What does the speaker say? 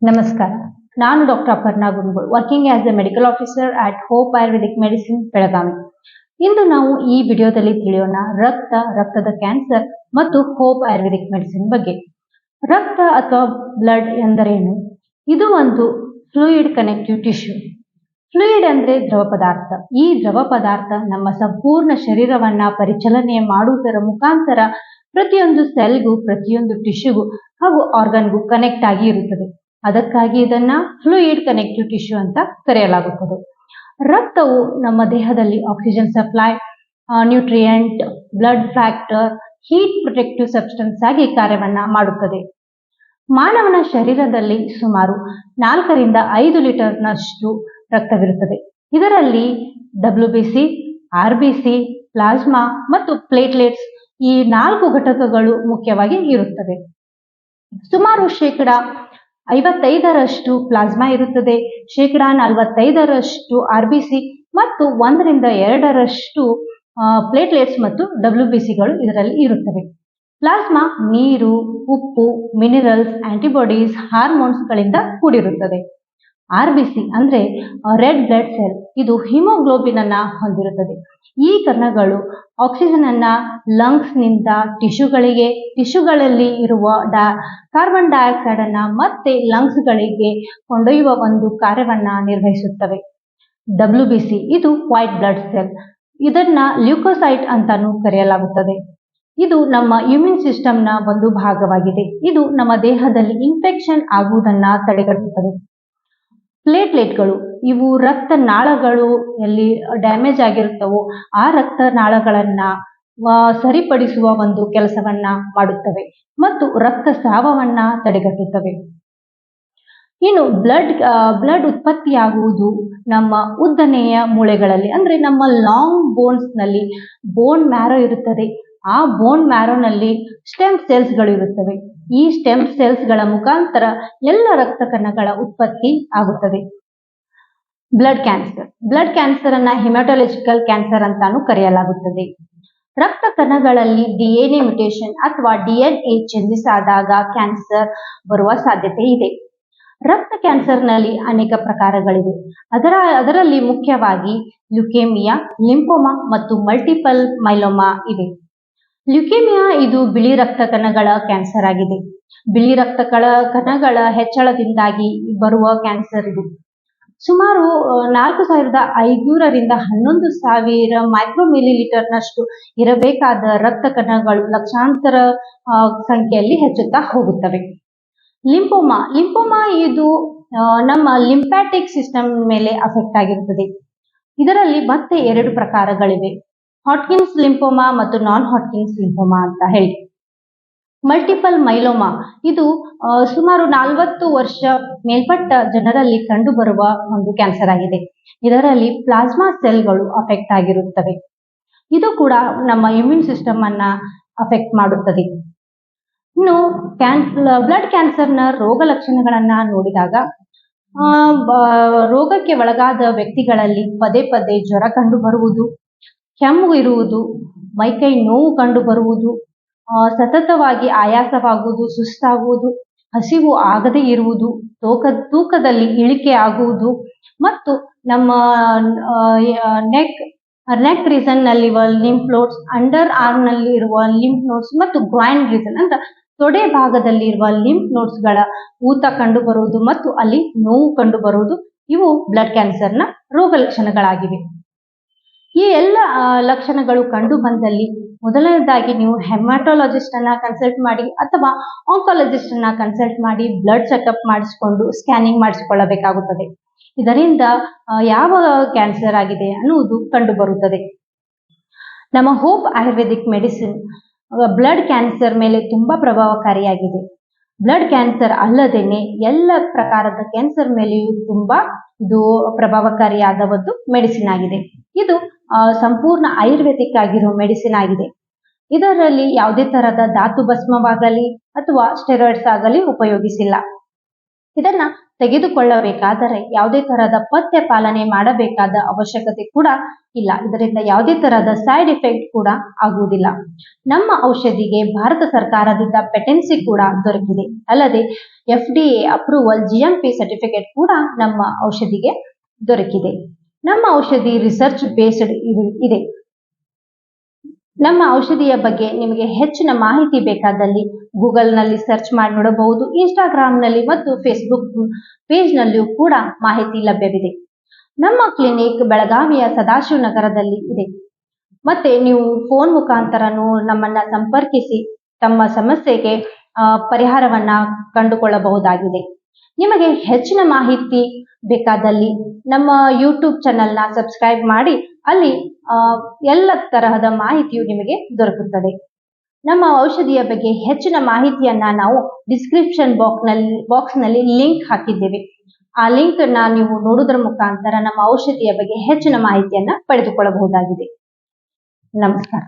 ನಮಸ್ಕಾರ. ನಾನು doctor Aparna Gundgol, working as a medical officer at Hope Ayurvedic medicine, Belagavi. ಇಂದು ನಾವು ಈ ವಿಡಿಯೋದಲ್ಲಿ ತಿಳಿಯೋಣ ರಕ್ತದ ಕ್ಯಾನ್ಸರ್ ಮತ್ತು ಹೋಪ್ ಆಯುರ್ವೇದಿಕ್ ಮೆಡಿಸಿನ್ ಬಗ್ಗೆ. ರಕ್ತ ಅಥವಾ ಬ್ಲಡ್ ಎಂದರೇನು? ಇದು ಒಂದು ಫ್ಲೂಯಿಡ್ ಕನೆಕ್ಟಿವ್ ಟಿಶ್ಯೂ. ಫ್ಲೂಯಿಡ್ ಅಂದ್ರೆ ದ್ರವ ಪದಾರ್ಥ. ಈ ದ್ರವ ಪದಾರ್ಥ ನಮ್ಮ ಸಂಪೂರ್ಣ ಶರೀರವನ್ನ ಪರಿಚಲನೆ ಮಾಡುವುದರ ಮುಖಾಂತರ ಪ್ರತಿಯೊಂದು ಸೆಲ್ಗೂ, ಪ್ರತಿಯೊಂದು ಟಿಶ್ಯೂಗೂ ಹಾಗೂ ಆರ್ಗನ್ಗೂ ಕನೆಕ್ಟ್ ಆಗಿ ಇರುತ್ತದೆ. ಅದಕ್ಕಾಗಿ ಇದನ್ನ ಫ್ಲೂಯಿಡ್ ಕನೆಕ್ಟಿವ್ ಟಿಶ್ಯೂ ಅಂತ ಕರೆಯಲಾಗುತ್ತದೆ. ರಕ್ತವು ನಮ್ಮ ದೇಹದಲ್ಲಿ oxygen supply, nutrient, blood factor, heat protective substance ಆಗಿ ಕಾರ್ಯವನ್ನ ಮಾಡುತ್ತದೆ. ಮಾನವನ ಶರೀರದಲ್ಲಿ ಸುಮಾರು 4 ರಿಂದ 5 ಲೀಟರ್ನಷ್ಟು ರಕ್ತವಿರುತ್ತದೆ. ಇದರಲ್ಲಿ WBC, RBC, ಪ್ಲಾಸ್ಮಾ ಮತ್ತು ಪ್ಲೇಟ್ಲೆಟ್ಸ್ ಈ 4 ಘಟಕಗಳು ಮುಖ್ಯವಾಗಿ ಇರುತ್ತವೆ. ಸುಮಾರು 55% ಪ್ಲಾಸ್ಮಾ ಇರುತ್ತದೆ, 45% RBC ಮತ್ತು 1 ರಿಂದ 2% ಪ್ಲೇಟ್ಲೆಟ್ಸ್ ಮತ್ತು WBCಗಳು ಇದರಲ್ಲಿ ಇರುತ್ತವೆ. ಪ್ಲಾಸ್ಮಾ ನೀರು, ಉಪ್ಪು, ಮಿನರಲ್ಸ್, ಆಂಟಿಬಾಡೀಸ್, ಹಾರ್ಮೋನ್ಸ್ಗಳಿಂದ ಕೂಡಿರುತ್ತದೆ. RBC ಅಂದ್ರೆ ರೆಡ್ ಬ್ಲಡ್ ಸೆಲ್. ಇದು ಹಿಮೋಗ್ಲೋಬಿನ್ ಅನ್ನ ಹೊಂದಿರುತ್ತದೆ. ಈ ಕಣಗಳು ಆಕ್ಸಿಜನ್ ಅನ್ನ ಲಂಗ್ಸ್ ನಿಂದ ಟಿಶ್ಯೂಗಳಲ್ಲಿ ಇರುವ ಕಾರ್ಬನ್ ಡೈಆಕ್ಸೈಡ್ ಅನ್ನ ಮತ್ತೆ ಲಂಗ್ಸ್ ಗಳಿಗೆ ಕೊಂಡೊಯ್ಯುವ ಒಂದು ಕಾರ್ಯವನ್ನ ನಿರ್ವಹಿಸುತ್ತವೆ. WBC ಇದು ವೈಟ್ ಬ್ಲಡ್ ಸೆಲ್. ಇದನ್ನ ಲ್ಯೂಕೋಸೈಟ್ ಅಂತಾನೂ ಕರೆಯಲಾಗುತ್ತದೆ. ಇದು ನಮ್ಮ ಇಮ್ಯೂನ್ ಸಿಸ್ಟಮ್ನ ಒಂದು ಭಾಗವಾಗಿದೆ. ಇದು ನಮ್ಮ ದೇಹದಲ್ಲಿ ಇನ್ಫೆಕ್ಷನ್ ಆಗುವುದನ್ನ ತಡೆಗಟ್ಟುತ್ತದೆ. ಪ್ಲೇಟ್ಲೆಟ್ಗಳು ಇವು ರಕ್ತ ನಾಳಗಳು ಎಲ್ಲಿ ಡ್ಯಾಮೇಜ್ ಆಗಿರುತ್ತವೋ ಆ ರಕ್ತ ನಾಳಗಳನ್ನ ಸರಿಪಡಿಸುವ ಒಂದು ಕೆಲಸವನ್ನ ಮಾಡುತ್ತವೆ ಮತ್ತು ರಕ್ತಸ್ರಾವವನ್ನ ತಡೆಗಟ್ಟುತ್ತವೆ. ಇನ್ನು ಬ್ಲಡ್ ಉತ್ಪತ್ತಿಯಾಗುವುದು ನಮ್ಮ ಉದ್ದನೆಯ ಮೂಳೆಗಳಲ್ಲಿ, ಅಂದ್ರೆ ನಮ್ಮ ಲಾಂಗ್ ಬೋನ್ಸ್ ನಲ್ಲಿ ಬೋನ್ ಮ್ಯಾರೋ ಇರುತ್ತದೆ. ಆ ಬೋನ್ ಮ್ಯಾರೋನಲ್ಲಿ ಸ್ಟೆಮ್ ಸೆಲ್ಸ್ಗಳು ಇರುತ್ತವೆ. ಈ ಸ್ಟೆಮ್ ಸೆಲ್ಸ್ಗಳ ಮುಖಾಂತರ ಎಲ್ಲ ರಕ್ತ ಕಣಗಳ ಉತ್ಪತ್ತಿ ಆಗುತ್ತದೆ. ಬ್ಲಡ್ ಕ್ಯಾನ್ಸರ್ ಅನ್ನ ಹೆಮಟಾಲಜಿಕಲ್ ಕ್ಯಾನ್ಸರ್ ಅಂತಾನೂ ಕರೆಯಲಾಗುತ್ತದೆ. ರಕ್ತ ಕಣಗಳಲ್ಲಿ DNA ಮ್ಯುಟೇಷನ್ ಅಥವಾ DNA ಚೇಂಜಸ್ ಆದಾಗ ಕ್ಯಾನ್ಸರ್ ಬರುವ ಸಾಧ್ಯತೆ ಇದೆ. ರಕ್ತ ಕ್ಯಾನ್ಸರ್ನಲ್ಲಿ ಅನೇಕ ಪ್ರಕಾರಗಳಿವೆ. ಅದರಲ್ಲಿ ಮುಖ್ಯವಾಗಿ ಲ್ಯುಕೇಮಿಯಾ, ಲಿಂಫೋಮಾ ಮತ್ತು ಮಲ್ಟಿಪಲ್ ಮೈಲೋಮಾ ಇವೆ. ಲ್ಯುಕೇಮಿಯಾ ಇದು ಬಿಳಿ ರಕ್ತ ಕಣಗಳ ಕ್ಯಾನ್ಸರ್ ಆಗಿದೆ. ಬಿಳಿ ರಕ್ತ ಕಣಗಳ ಹೆಚ್ಚಳದಿಂದಾಗಿ ಬರುವ ಕ್ಯಾನ್ಸರ್ ಇದು. ಸುಮಾರು 4500 ರಿಂದ 11,000 ಮೈಕ್ರೋಮಿಲಿಲೀಟರ್ನಷ್ಟು ಇರಬೇಕಾದ ರಕ್ತ ಕಣಗಳು ಲಕ್ಷಾಂತರ ಸಂಖ್ಯೆಯಲ್ಲಿ ಹೆಚ್ಚುತ್ತಾ ಹೋಗುತ್ತವೆ. ಲಿಂಫೋಮಾ ಇದು ನಮ್ಮ ಲಿಂಫ್ಯಾಟಿಕ್ ಸಿಸ್ಟಮ್ ಮೇಲೆ ಅಫೆಕ್ಟ್ ಆಗಿರುತ್ತದೆ. ಇದರಲ್ಲಿ ಮತ್ತೆ 2 ಪ್ರಕಾರಗಳಿವೆ, ಹಾಟ್ಕಿನ್ಸ್ ಲಿಂಫೋಮಾ ಮತ್ತು ನಾನ್ ಹಾಟ್ಕಿನ್ಸ್ ಲಿಂಫೋಮಾ ಅಂತ ಹೇಳಿ. ಮಲ್ಟಿಪಲ್ ಮೈಲೋಮಾ ಇದು ಸುಮಾರು 40 ವರ್ಷ ಮೇಲ್ಪಟ್ಟ ಜನರಲ್ಲಿ ಕಂಡುಬರುವ ಒಂದು ಕ್ಯಾನ್ಸರ್ ಆಗಿದೆ. ಇದರಲ್ಲಿ ಪ್ಲಾಸ್ಮಾ ಸೆಲ್ಗಳು ಅಫೆಕ್ಟ್ ಆಗಿರುತ್ತವೆ. ಇದು ಕೂಡ ನಮ್ಮ ಇಮ್ಯೂನ್ ಸಿಸ್ಟಮ್ ಅನ್ನ ಅಫೆಕ್ಟ್ ಮಾಡುತ್ತದೆ. ಇನ್ನು ಬ್ಲಡ್ ಕ್ಯಾನ್ಸರ್ನ ರೋಗ ಲಕ್ಷಣಗಳನ್ನ ನೋಡಿದಾಗ ರೋಗಕ್ಕೆ ಒಳಗಾದ ವ್ಯಕ್ತಿಗಳಲ್ಲಿ ಪದೇ ಪದೇ ಜ್ವರ ಕಂಡು ಬರುವುದು, ಕೆಮ್ಮು ಇರುವುದು, ಮೈಕೈ ನೋವು ಕಂಡು ಬರುವುದು, ಸತತವಾಗಿ ಆಯಾಸವಾಗುವುದು, ಸುಸ್ತಾಗುವುದು, ಹಸಿವು ಆಗದೇ ಇರುವುದು, ತೂಕದಲ್ಲಿ ಇಳಿಕೆ ಆಗುವುದು ಮತ್ತು ನಮ್ಮ ನೆಕ್ ರೀಸನ್ ನಲ್ಲಿ ಲಿಂಫ್ ನೋಡ್ಸ್, ಅಂಡರ್ ಆರ್ಮ್ ನಲ್ಲಿ ಇರುವ ಲಿಂಫ್ ನೋಡ್ಸ್ ಮತ್ತು ಗ್ರೈನ್ ರೀಸನ್ ಅಂದ್ರೆ ತೊಡೆ ಭಾಗದಲ್ಲಿ ಇರುವ ಲಿಂಫ್ ನೋಡ್ಸ್ ಗಳ ಊತ ಕಂಡು ಬರುವುದು ಮತ್ತು ಅಲ್ಲಿ ನೋವು ಕಂಡು ಬರುವುದು, ಇವು ಬ್ಲಡ್ ಕ್ಯಾನ್ಸರ್ನ ರೋಗ ಲಕ್ಷಣಗಳಾಗಿವೆ. ಈ ಎಲ್ಲ ಲಕ್ಷಣಗಳು ಕಂಡು ಬಂದಲ್ಲಿ ಮೊದಲನೇದಾಗಿ ನೀವು ಹೆಮಟಾಲಜಿಸ್ಟ್ ಅನ್ನ ಕನ್ಸಲ್ಟ್ ಮಾಡಿ ಅಥವಾ ಆಂಕಾಲಜಿಸ್ಟ್ ಅನ್ನ ಕನ್ಸಲ್ಟ್ ಮಾಡಿ ಬ್ಲಡ್ ಚೆಕ್ಅಪ್ ಮಾಡಿಸಿಕೊಂಡು ಸ್ಕ್ಯಾನಿಂಗ್ ಮಾಡಿಸಿಕೊಳ್ಳಬೇಕಾಗುತ್ತದೆ. ಇದರಿಂದ ಯಾವ ಕ್ಯಾನ್ಸರ್ ಆಗಿದೆ ಅನ್ನುವುದು ಕಂಡು ಬರುತ್ತದೆ. ನಮ್ಮ hope Ayurvedic medicine blood cancer ಮೇಲೆ ತುಂಬಾ ಪ್ರಭಾವಕಾರಿಯಾಗಿದೆ. ಬ್ಲಡ್ ಕ್ಯಾನ್ಸರ್ ಅಲ್ಲದೇನೆ ಎಲ್ಲ ಪ್ರಕಾರದ ಕ್ಯಾನ್ಸರ್ ಮೇಲೆಯೂ ತುಂಬಾ ಇದು ಪ್ರಭಾವಕಾರಿಯಾದ ಒಂದು ಮೆಡಿಸಿನ್ ಆಗಿದೆ. ಇದು ಸಂಪೂರ್ಣ ಆಯುರ್ವೇದಿಕ್ ಆಗಿರೋ ಮೆಡಿಸಿನ್ ಆಗಿದೆ. ಇದರಲ್ಲಿ ಯಾವುದೇ ತರಹದ ಧಾತು ಭಸ್ಮವಾಗಲಿ ಅಥವಾ ಸ್ಟೆರಾಯ್ಡ್ಸ್ ಆಗಲಿ ಉಪಯೋಗಿಸಿಲ್ಲ. ಇದನ್ನ ತೆಗೆದುಕೊಳ್ಳಬೇಕಾದರೆ ಯಾವುದೇ ತರಹದ ಪಥ್ಯ ಪಾಲನೆ ಮಾಡಬೇಕಾದ ಅವಶ್ಯಕತೆ ಕೂಡ ಇಲ್ಲ. ಇದರಿಂದ ಯಾವುದೇ ತರಹದ ಸೈಡ್ ಎಫೆಕ್ಟ್ ಕೂಡ ಆಗುವುದಿಲ್ಲ. ನಮ್ಮ ಔಷಧಿಗೆ ಭಾರತ ಸರ್ಕಾರದಿಂದ ಪೇಟೆನ್ಸಿ ಕೂಡ ದೊರಕಿದೆ. ಅಲ್ಲದೆ FDA ಅಪ್ರೂವಲ್ GMP ಸರ್ಟಿಫಿಕೇಟ್ ಕೂಡ ನಮ್ಮ ಔಷಧಿಗೆ ದೊರಕಿದೆ. ನಮ್ಮ ಔಷಧಿ ರಿಸರ್ಚ್ ಬೇಸ್ಡ್ ಇದೆ. ನಮ್ಮ ಔಷಧಿಯ ಬಗ್ಗೆ ನಿಮಗೆ ಹೆಚ್ಚಿನ ಮಾಹಿತಿ ಬೇಕಾದಲ್ಲಿ ಗೂಗಲ್ ನಲ್ಲಿ ಸರ್ಚ್ ಮಾಡಿ ನೋಡಬಹುದು. ಇನ್ಸ್ಟಾಗ್ರಾಮ್ ನಲ್ಲಿ ಮತ್ತು ಫೇಸ್ಬುಕ್ ಪೇಜ್ ನಲ್ಲಿಯೂ ಕೂಡ ಮಾಹಿತಿ ಲಭ್ಯವಿದೆ. ನಮ್ಮ ಕ್ಲಿನಿಕ್ ಬೆಳಗಾವಿಯ ಸದಾಶಿವನಗರದಲ್ಲಿ ಇದೆ. ಮತ್ತೆ ನೀವು ಫೋನ್ ಮುಖಾಂತರನೂ ನಮ್ಮನ್ನ ಸಂಪರ್ಕಿಸಿ ತಮ್ಮ ಸಮಸ್ಯೆಗೆ ಪರಿಹಾರವನ್ನ ಕಂಡುಕೊಳ್ಳಬಹುದಾಗಿದೆ. ನಿಮಗೆ ಹೆಚ್ಚಿನ ಮಾಹಿತಿ ಬೇಕಾದಲ್ಲಿ ನಮ್ಮ ಯೂಟ್ಯೂಬ್ ಚಾನೆಲ್ನ ಸಬ್ಸ್ಕ್ರೈಬ್ ಮಾಡಿ, ಅಲ್ಲಿ ಎಲ್ಲ ತರಹದ ಮಾಹಿತಿಯು ನಿಮಗೆ ದೊರಕುತ್ತದೆ. ನಮ್ಮ ಔಷಧಿಯ ಬಗ್ಗೆ ಹೆಚ್ಚಿನ ಮಾಹಿತಿಯನ್ನ ನಾವು ಡಿಸ್ಕ್ರಿಪ್ಷನ್ ಬಾಕ್ಸ್ ನಲ್ಲಿ ಲಿಂಕ್ ಹಾಕಿದ್ದೇವೆ. ಆ ಲಿಂಕ್ ಅನ್ನ ನೀವು ನೋಡುವುದರ ಮುಖಾಂತರ ನಮ್ಮ ಔಷಧಿಯ ಬಗ್ಗೆ ಹೆಚ್ಚಿನ ಮಾಹಿತಿಯನ್ನ ಪಡೆದುಕೊಳ್ಳಬಹುದಾಗಿದೆ. ನಮಸ್ಕಾರ.